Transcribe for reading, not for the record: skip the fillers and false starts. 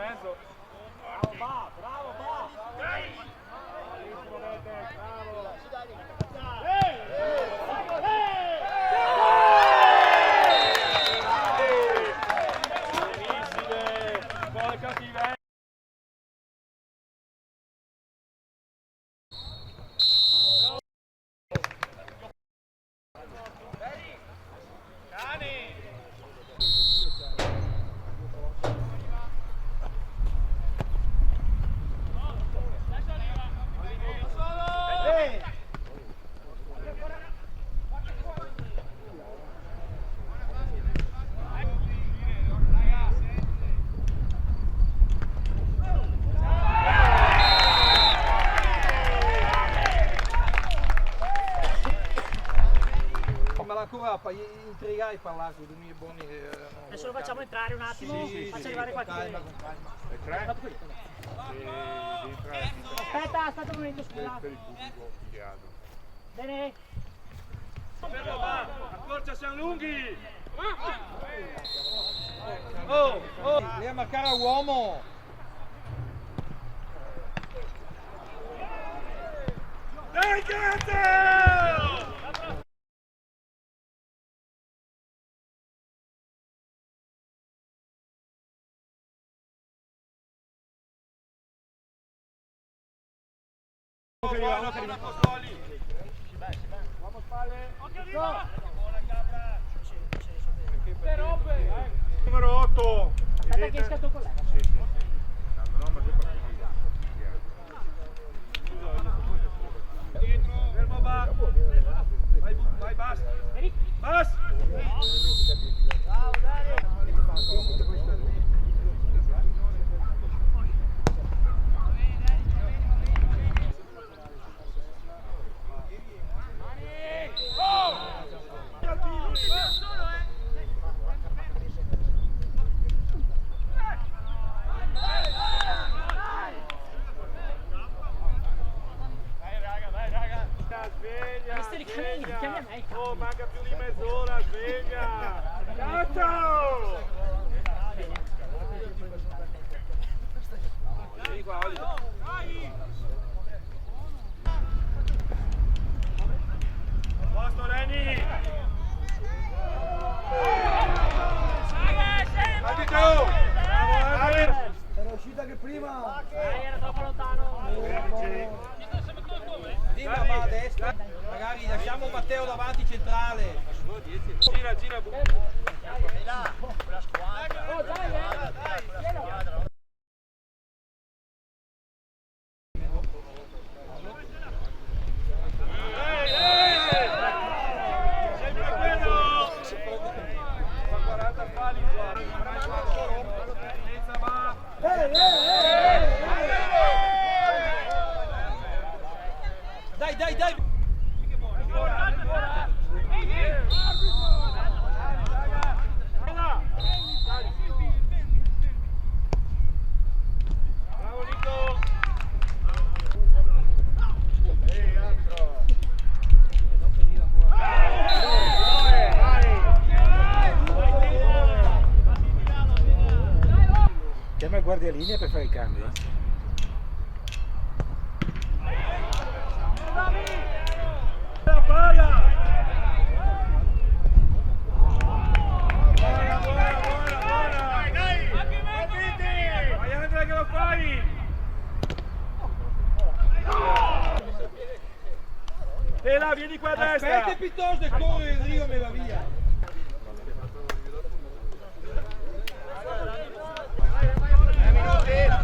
mezzo. Bravo, bravo, bravo. Benissimo, buona cattiva. Ma ancora intrigare e parlare con i miei buoni. Adesso lo facciamo entrare un attimo, faccio arrivare qualche. E tre? Aspetta un momento, scusate. Per il pubblico più che altro. Bene. Fermo, va! Accorcia, siamo lunghi! Oh, oh! Lei a marcare a uomo! Dai, cazzo! Vamos spalle! Occhio viva! Buona capra! Numero 8! Aspetta che esca il tuo collega. Sì, sì. No, ma devo dietro! Fermo, va! Vai, basta! Basta! Bravo, Dario. Sveglia! Chiami a me. Oh, manca più di mezz'ora, sveglia! Cazzo! Vieni qua, Oli. Posto, Lenny! Arbitro! Bravo, Albert! Era uscita che prima! Era troppo lontano. Prima va a destra, magari lasciamo Matteo davanti centrale. Gira, gira! Oh, dai, Sempre quello! Fa 40 pali qua. Senza va! Dai, dai, dai! Bravo Nico! Chiama il guardialinea per fare i cambi. La paga! Buona! Dai! Vai Andrea che lo fai! E là, vieni qua a destra! Aspetta piuttosto e corre il Rio me va via. Minuti!